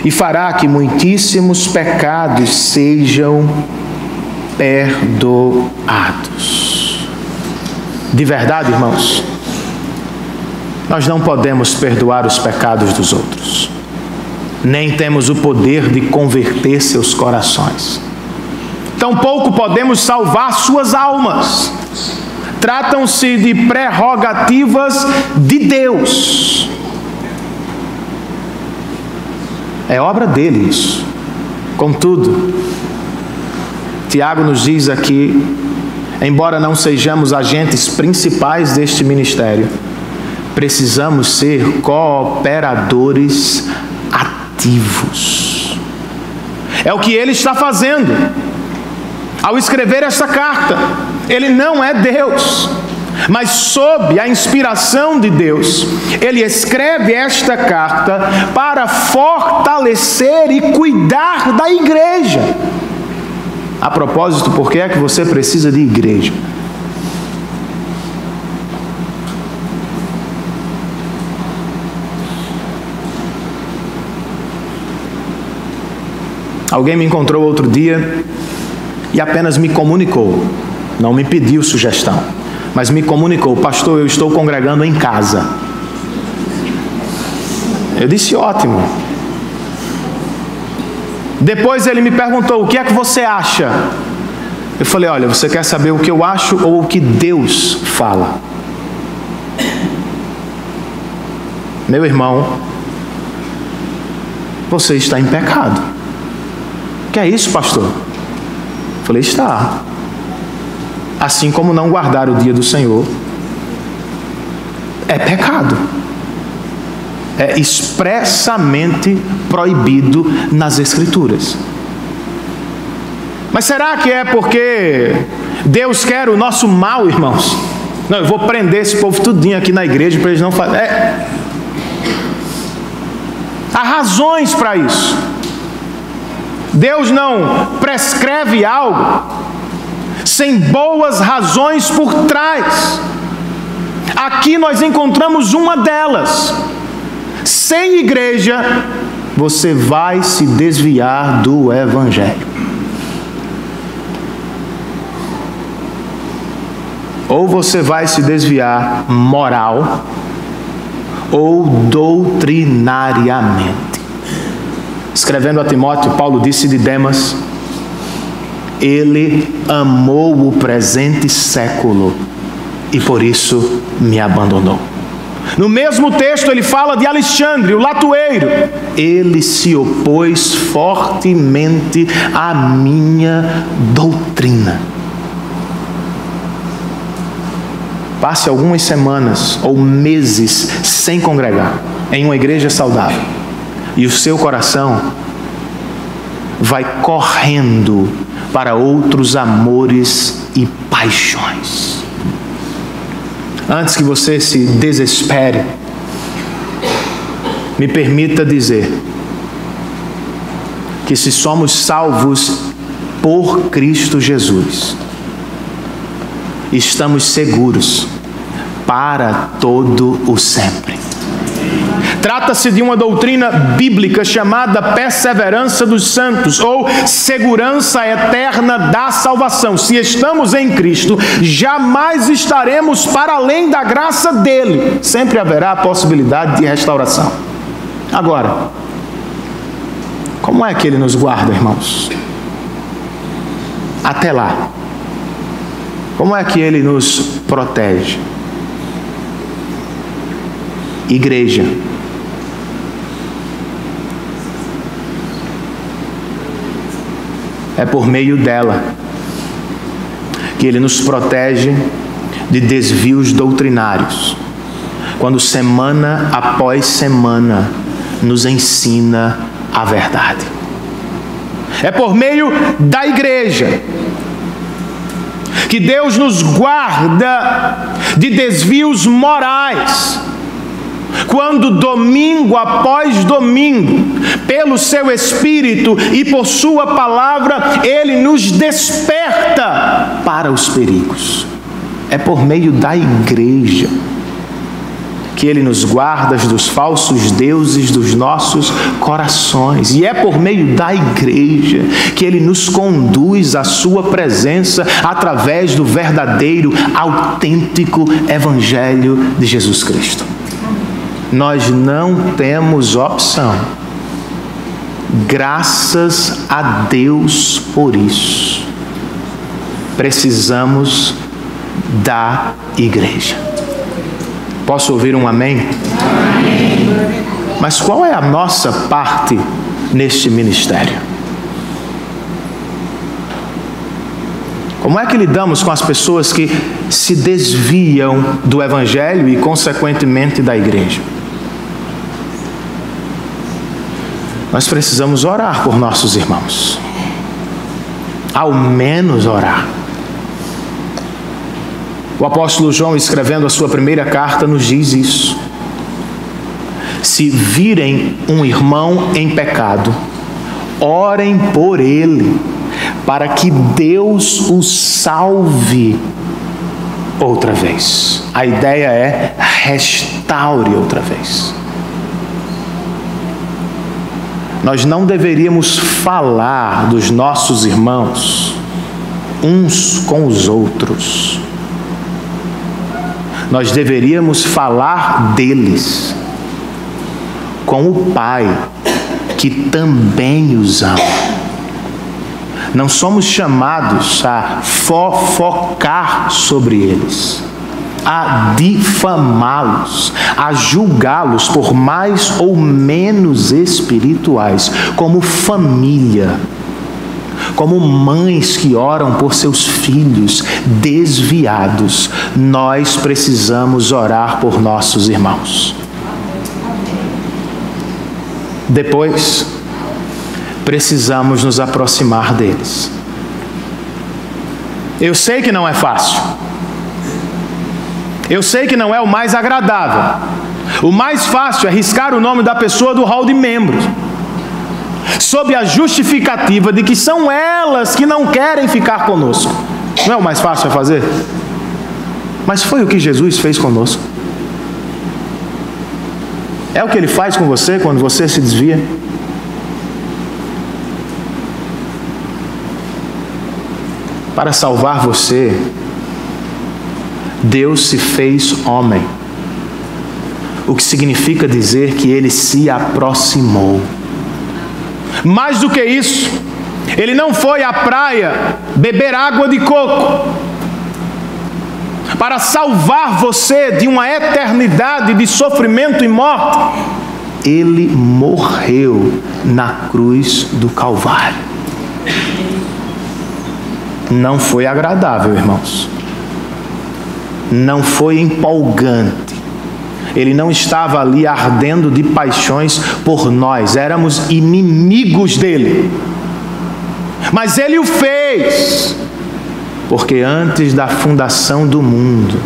S1: e fará que muitíssimos pecados sejam perdoados. De verdade, irmãos, nós não podemos perdoar os pecados dos outros, nem temos o poder de converter seus corações. Tampouco podemos salvar suas almas. Tratam-se de prerrogativas de Deus. É obra dele isso. Contudo, Tiago nos diz aqui, embora não sejamos agentes principais deste ministério, precisamos ser cooperadores ativos. É o que ele está fazendo ao escrever esta carta. Ele não é Deus, mas sob a inspiração de Deus, ele escreve esta carta para fortalecer e cuidar da igreja. A propósito, por que é que você precisa de igreja? Alguém me encontrou outro dia e apenas me comunicou, não me pediu sugestão, mas me comunicou: pastor, eu estou congregando em casa. Eu disse: ótimo. Depois ele me perguntou: o que é que você acha? Eu falei: olha, você quer saber o que eu acho ou o que Deus fala? Meu irmão, você está em pecado. Que é isso, pastor? Eu falei: está. Assim como não guardar o dia do Senhor é pecado. É expressamente proibido nas Escrituras. Mas será que é porque Deus quer o nosso mal, irmãos? Não, eu vou prender esse povo tudinho aqui na igreja para eles não fazerem. Há razões para isso. Deus não prescreve algo sem boas razões por trás. Aqui nós encontramos uma delas. Sem igreja, você vai se desviar do Evangelho. Ou você vai se desviar moral ou doutrinariamente. Escrevendo a Timóteo, Paulo disse de Demas: ele amou o presente século e por isso me abandonou. No mesmo texto ele fala de Alexandre, o latoeiro: ele se opôs fortemente à minha doutrina. Passe algumas semanas ou meses sem congregar em uma igreja saudável e o seu coração vai correndo para outros amores e paixões. Antes que você se desespere, me permita dizer que se somos salvos por Cristo Jesus, estamos seguros para todo o sempre. Trata-se de uma doutrina bíblica chamada perseverança dos santos, ou segurança eterna da salvação. Se estamos em Cristo, jamais estaremos para além da graça dele. Sempre haverá a possibilidade de restauração. Agora, como é que ele nos guarda, irmãos? Até lá. Como é que ele nos protege? Igreja. É por meio dela que ele nos protege de desvios doutrinários, quando semana após semana nos ensina a verdade. É por meio da igreja que Deus nos guarda de desvios morais, quando domingo após domingo, pelo seu Espírito e por sua palavra, Ele nos desperta para os perigos. É por meio da igreja que Ele nos guarda dos falsos deuses dos nossos corações. E é por meio da igreja que Ele nos conduz à sua presença através do verdadeiro, autêntico Evangelho de Jesus Cristo. Nós não temos opção. Graças a Deus por isso. Precisamos da igreja. Posso ouvir um amém? Amém. Mas qual é a nossa parte neste ministério? Como é que lidamos com as pessoas que se desviam do Evangelho e, consequentemente, da igreja? Nós precisamos orar por nossos irmãos. Ao menos orar. O apóstolo João, escrevendo a sua primeira carta, nos diz isso. Se virem um irmão em pecado, orem por ele, para que Deus o salve outra vez. A ideia é restaure outra vez. Nós não deveríamos falar dos nossos irmãos uns com os outros. Nós deveríamos falar deles com o Pai, que também os ama. Não somos chamados a fofocar sobre eles, a difamá-los, a julgá-los por mais ou menos espirituais, como família, como mães que oram por seus filhos desviados. Nós precisamos orar por nossos irmãos. Depois, precisamos nos aproximar deles. Eu sei que não é fácil. Eu sei que não é o mais agradável. O mais fácil é riscar o nome da pessoa do hall de membros, sob a justificativa de que são elas que não querem ficar conosco. Não é o mais fácil a fazer? Mas foi o que Jesus fez conosco. É o que Ele faz com você quando você se desvia. Para salvar você, Deus se fez homem. O que significa dizer que Ele se aproximou. Mais do que isso, Ele não foi à praia beber água de coco para salvar você de uma eternidade de sofrimento e morte. Ele morreu na cruz do Calvário. Não foi agradável, irmãos. Não foi empolgante. Ele não estava ali ardendo de paixões por nós. Éramos inimigos dele. Mas Ele o fez, porque antes da fundação do mundo,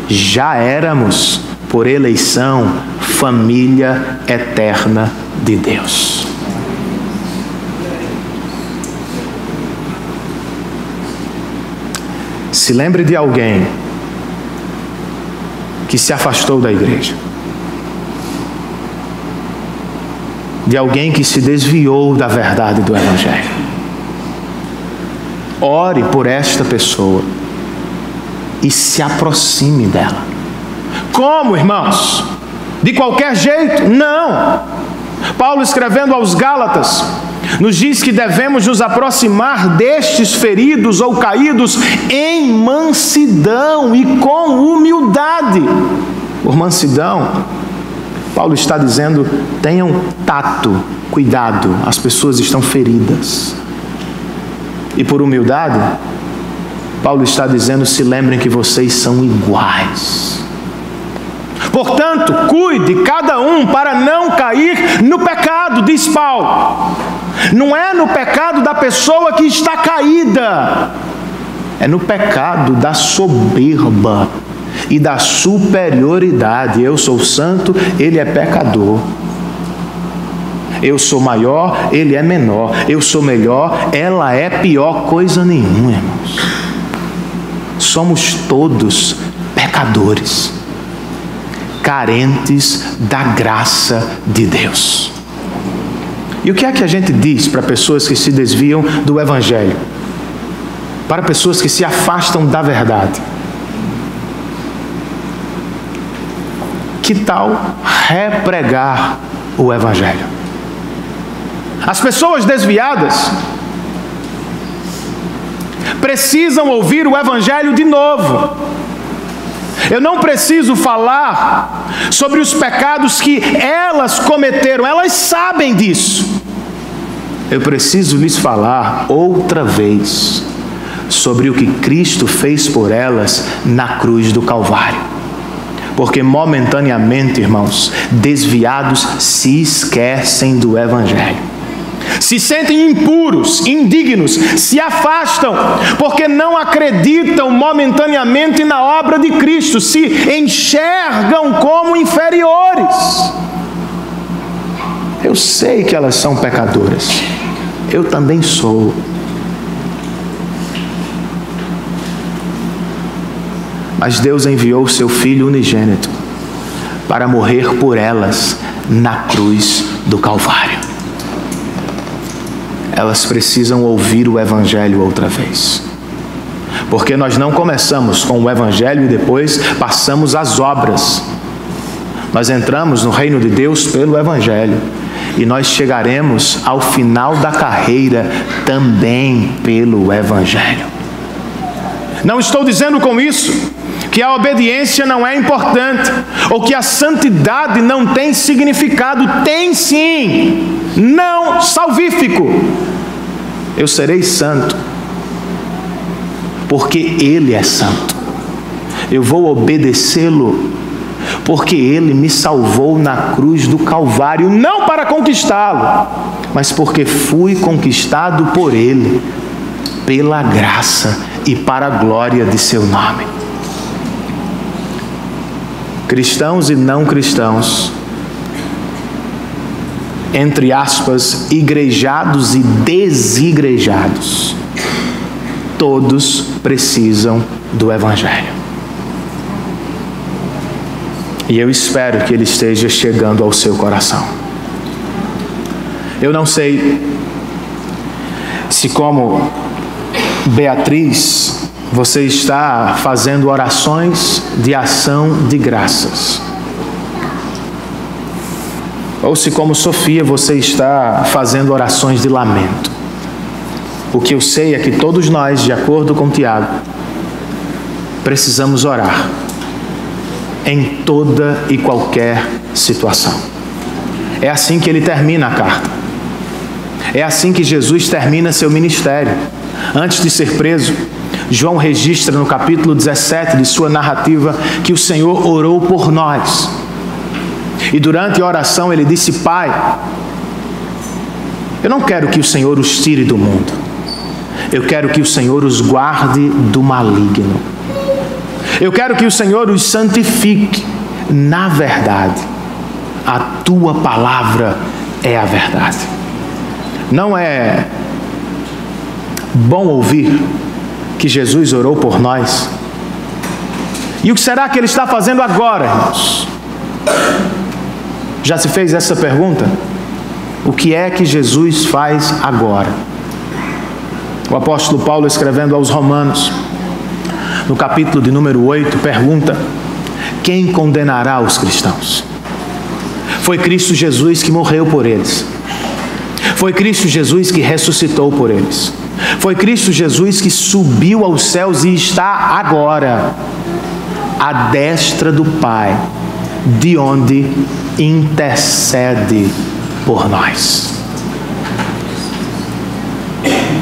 S1: já éramos, por eleição, família eterna de Deus. Se lembre de alguém que se afastou da igreja, de alguém que se desviou da verdade do Evangelho. Ore por esta pessoa e se aproxime dela. Como, irmãos? De qualquer jeito? Não. Paulo, escrevendo aos Gálatas, nos diz que devemos nos aproximar destes feridos ou caídos em mansidão e com humildade. Por mansidão, Paulo está dizendo: tenham tato, cuidado, as pessoas estão feridas. E por humildade, Paulo está dizendo: se lembrem que vocês são iguais. Portanto, cuide cada um para não cair no pecado, diz Paulo. Não é no pecado da pessoa que está caída, é no pecado da soberba e da superioridade. Eu sou santo, ele é pecador. Eu sou maior, ele é menor. Eu sou melhor, ela é pior. Coisa nenhuma, irmãos. Somos todos pecadores, carentes da graça de Deus. E o que é que a gente diz para pessoas que se desviam do Evangelho? Para pessoas que se afastam da verdade? Que tal repregar o Evangelho? As pessoas desviadas precisam ouvir o Evangelho de novo. Eu não preciso falar sobre os pecados que elas cometeram, elas sabem disso. Eu preciso lhes falar outra vez sobre o que Cristo fez por elas na cruz do Calvário. Porque momentaneamente, irmãos, desviados se esquecem do Evangelho. Se sentem impuros, indignos, se afastam, porque não acreditam momentaneamente na obra de Cristo, se enxergam como inferiores. Eu sei que elas são pecadoras, eu também sou. Mas Deus enviou o seu Filho unigênito para morrer por elas na cruz do Calvário. Elas precisam ouvir o Evangelho outra vez. Porque nós não começamos com o Evangelho e depois passamos às obras. Nós entramos no reino de Deus pelo Evangelho. E nós chegaremos ao final da carreira também pelo Evangelho. Não estou dizendo com isso que a obediência não é importante, ou que a santidade não tem significado. Tem sim, não salvífico. Eu serei santo, porque Ele é santo. Eu vou obedecê-lo, porque Ele me salvou na cruz do Calvário, não para conquistá-lo, mas porque fui conquistado por Ele, pela graça e para a glória de seu nome. Cristãos e não cristãos, entre aspas, igrejados e desigrejados, todos precisam do Evangelho. E eu espero que ele esteja chegando ao seu coração. Eu não sei se, como Beatriz, você está fazendo orações de ação de graças. Ou se, como Sofia, você está fazendo orações de lamento. O que eu sei é que todos nós, de acordo com Tiago, precisamos orar em toda e qualquer situação. É assim que ele termina a carta. É assim que Jesus termina seu ministério. Antes de ser preso, João registra no capítulo 17 de sua narrativa que o Senhor orou por nós. E durante a oração ele disse: Pai, eu não quero que o Senhor os tire do mundo. Eu quero que o Senhor os guarde do maligno. Eu quero que o Senhor os santifique na verdade. A tua palavra é a verdade. Não é bom ouvir que Jesus orou por nós? E o que será que ele está fazendo agora, irmãos? Já se fez essa pergunta? O que é que Jesus faz agora? O apóstolo Paulo, escrevendo aos Romanos, no capítulo de número 8, pergunta: quem condenará os cristãos? Foi Cristo Jesus que morreu por eles. Foi Cristo Jesus que ressuscitou por eles. Foi Cristo Jesus que subiu aos céus e está agora à destra do Pai, de onde intercede por nós.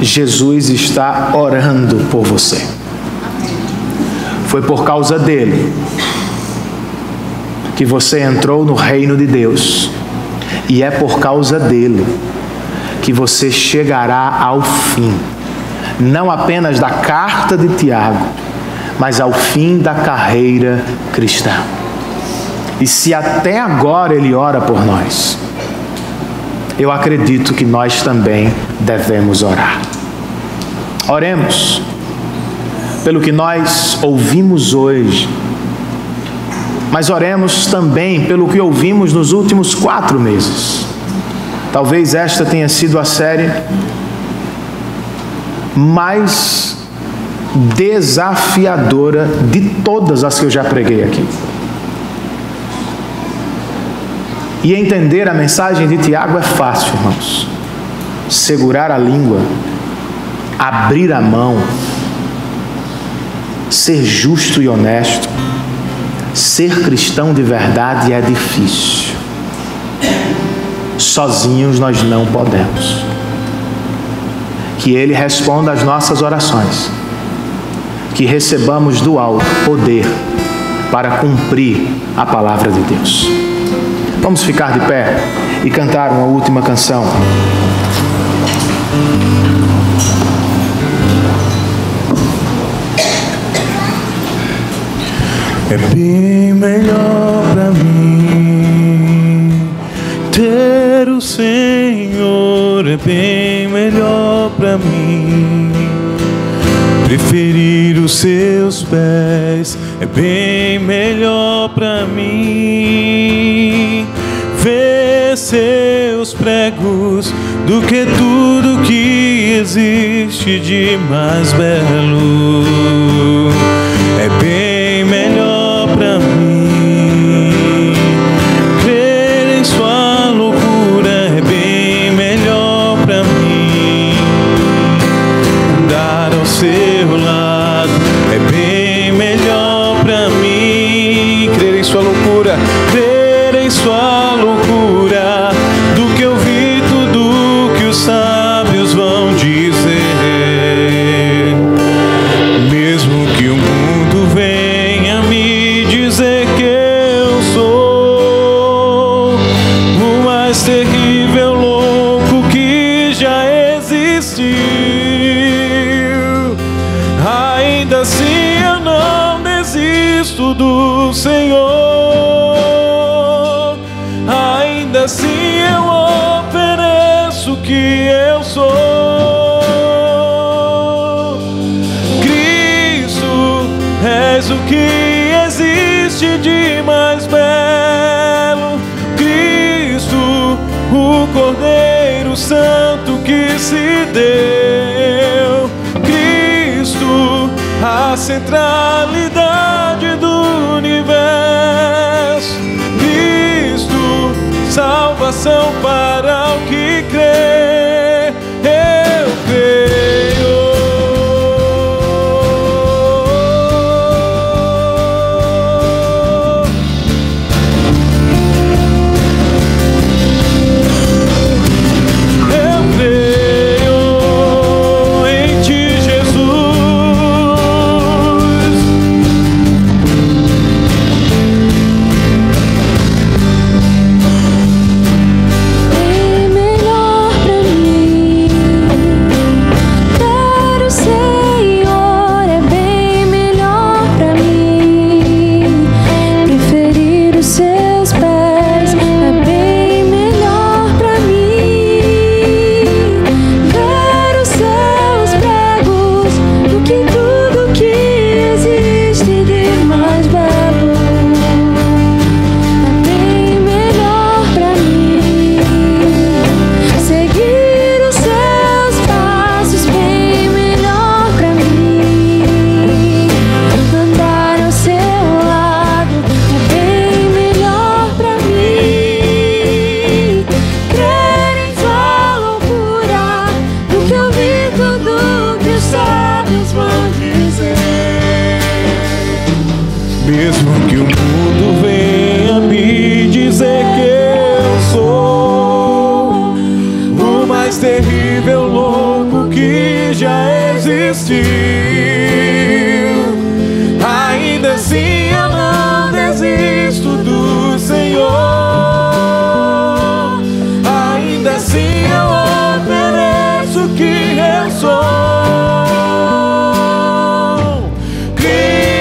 S1: Jesus está orando por você. Foi por causa dele que você entrou no reino de Deus, e é por causa dele que você chegará ao fim, não apenas da carta de Tiago, mas ao fim da carreira cristã. E se até agora Ele ora por nós, eu acredito que nós também devemos orar. Oremos pelo que nós ouvimos hoje, mas oremos também pelo que ouvimos nos últimos 4 meses. Talvez esta tenha sido a série mais desafiadora de todas as que eu já preguei aqui. E entender a mensagem de Tiago é fácil, irmãos. Segurar a língua, abrir a mão, ser justo e honesto, ser cristão de verdade é difícil. Sozinhos nós não podemos. Que Ele responda às nossas orações. Que recebamos do alto poder para cumprir a palavra de Deus. Vamos ficar de pé e cantar uma última canção.
S2: É bem melhor pra mim ter o Senhor, é bem melhor pra mim preferir os seus pés, é bem melhor pra mim ver seus pregos do que tudo que existe de mais belo. É bem melhor pra mim crer em sua loucura, é bem melhor pra mim andar ao seu lado, é bem melhor pra mim crer em sua loucura, crer em sua loucura, do que ouvir tudo que os sábios vão dizer. Mesmo que o mundo venha me dizer que eu sou o mais terrível louco que já existiu, ainda assim eu não desisto do Senhor, ainda assim eu ofereço o que eu sou. Cristo, és o que existe de mais belo. Cristo, o Cordeiro Santo que se deu. Cristo, a centralidade do universo. Cristo, salvação para o que crê. Eu creio. Eu creio em Ti, Jesus.
S3: Bem melhor pra mim ter o Senhor, é bem melhor pra mim preferir os seus pés, é bem melhor pra mim ver os seus pregos do que tudo que existe de mais belo. É bem melhor pra mim seguir os seus passos, bem melhor pra mim andar ao seu lado, é bem melhor pra mim crer em sua loucura do que ouvir tudo que os sábios vão dizer.
S2: Mesmo que o mundo venha me dizer que eu sou o mais terrível louco que já existiu, ainda assim eu não desisto do Senhor, ainda assim eu ofereço o que eu sou. Cristo,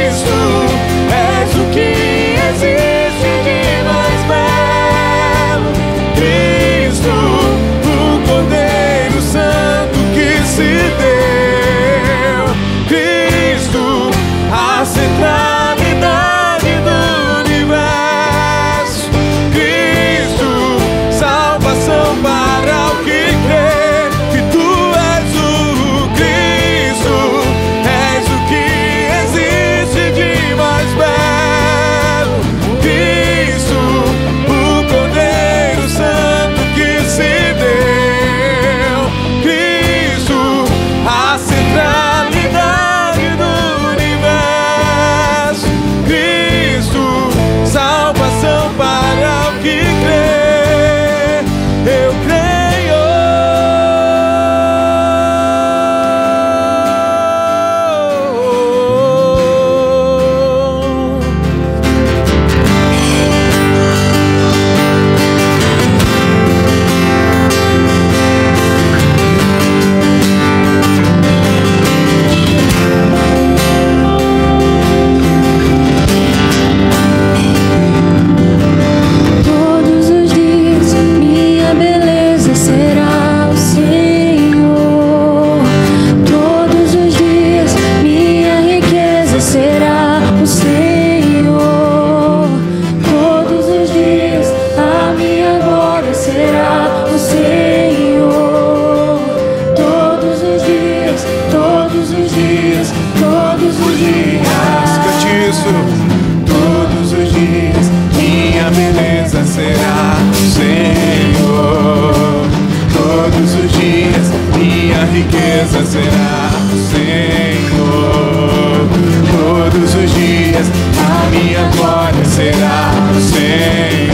S2: será o Senhor. Todos os dias a minha glória será o Senhor.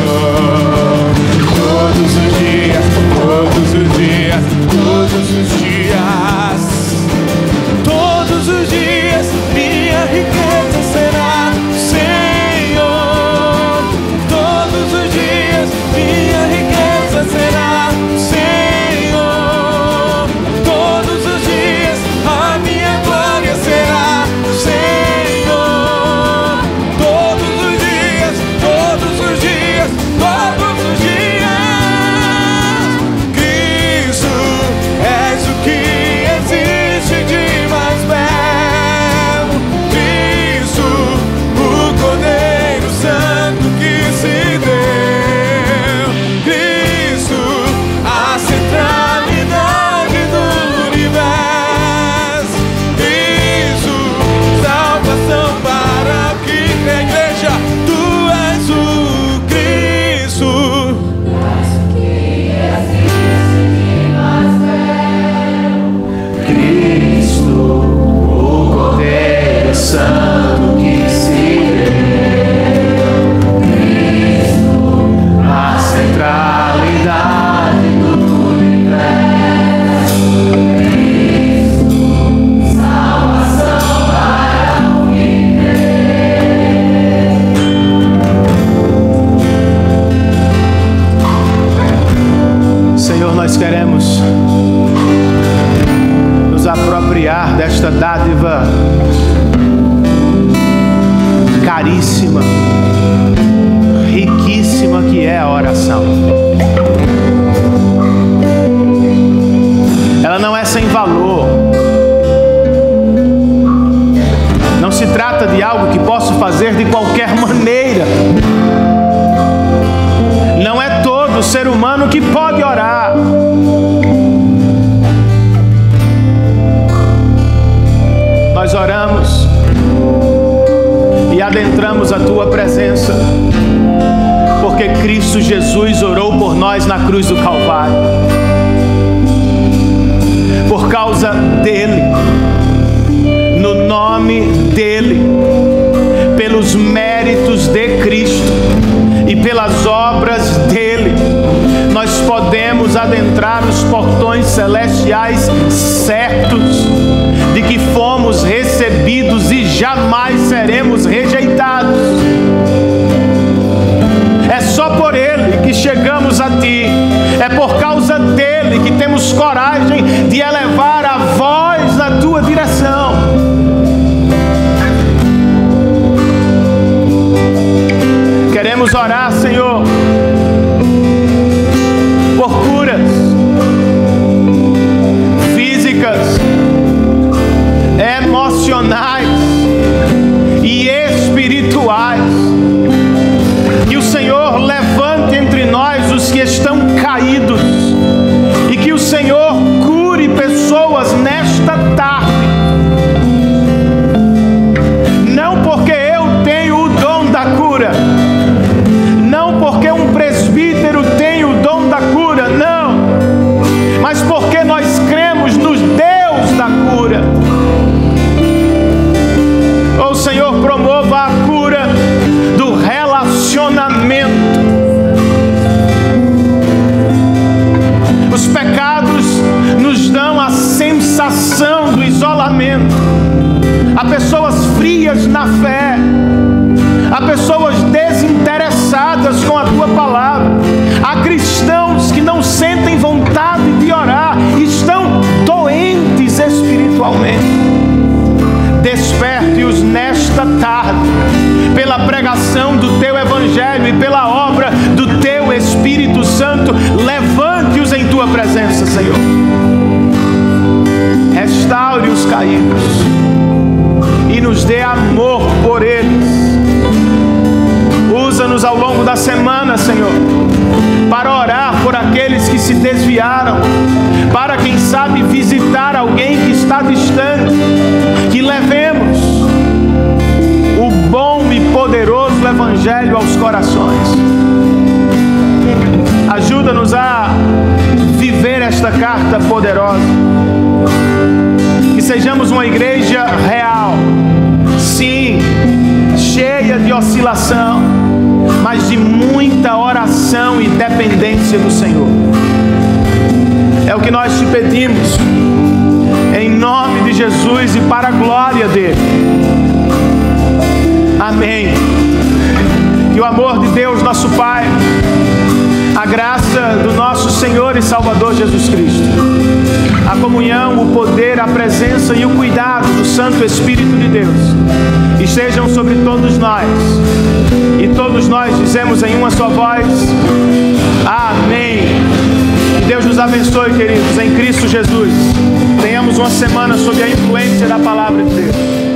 S2: Todos os dias, todos os dias, todos os dias. Todos os dias minha riqueza será o Senhor. Todos os dias minha riqueza será o Senhor. Todos os dias a minha glória será o Senhor. Todos os dias, todos os dias, todos os dias. Cristo, és o que existe de mais belo. Cristo, o Cordeiro Santo que se deu. Cristo, a centralidade do universo. Cristo, salvação para o que crê. Igreja, tu és o Cristo.
S1: Cristo, o Cordeiro Santo que se deu. Cristo, a centralidade do universo. Cristo, salvação para o que crê. Senhor, nós queremos nos apropriar desta dádiva caríssima, riquíssima que é a oração. Ela não é sem valor. Não se trata de algo que posso fazer de qualquer maneira. Não é todo ser humano que pode orar. Nós oramos e adentramos a Tua presença, porque Cristo Jesus orou por nós na cruz do Calvário. Por causa dEle, no nome dEle, pelos méritos de Cristo e pelas obras dEle, nós podemos adentrar os portões celestiais certos de que fomos recebidos e jamais seremos rejeitados. É só por Ele que chegamos a Ti. É por causa dEle que temos coragem de elevar a voz na Tua direção. Queremos orar, Senhor, por curas físicas, emocionais e espirituais. Que o Senhor levante entre nós os que estão caídos e que o Senhor cure pessoas nesta tarde. Não porque eu tenho o dom da cura, não porque um presbítero tem o dom da cura, não, mas porque nós cremos no Deus da cura. Oh Senhor, promova a cura do relacionamento. Os pecados nos dão a sensação do isolamento. Há pessoas frias na fé, há pessoas desinteressadas com a Tua palavra, há cristãos que não sentem vontade de orar, estão doentes espiritualmente. Desperte-os nesta tarde, pela pregação do Teu Evangelho e pela obra do Teu Espírito Santo. Levante-os em Tua presença, Senhor. Restaure os caídos e nos dê amor por eles. Usa-nos ao longo da semana, Senhor, para orar por aqueles que se desviaram, para, quem sabe, visitar alguém que está distante, que levemos o bom e poderoso Evangelho aos corações. Ajuda-nos a viver esta carta poderosa. sejamos uma igreja real, sim, cheia de oscilação, mas de muita oração e dependência do Senhor. É o que nós te pedimos, em nome de Jesus e para a glória dele. Amém. Que o amor de Deus, nosso Pai, a graça do nosso Senhor e Salvador Jesus Cristo, a comunhão, o poder, a presença e o cuidado do Santo Espírito de Deus estejam sobre todos nós. E todos nós dizemos em uma só voz: amém. Que Deus nos abençoe, queridos, em Cristo Jesus. Tenhamos uma semana sob a influência da palavra de Deus.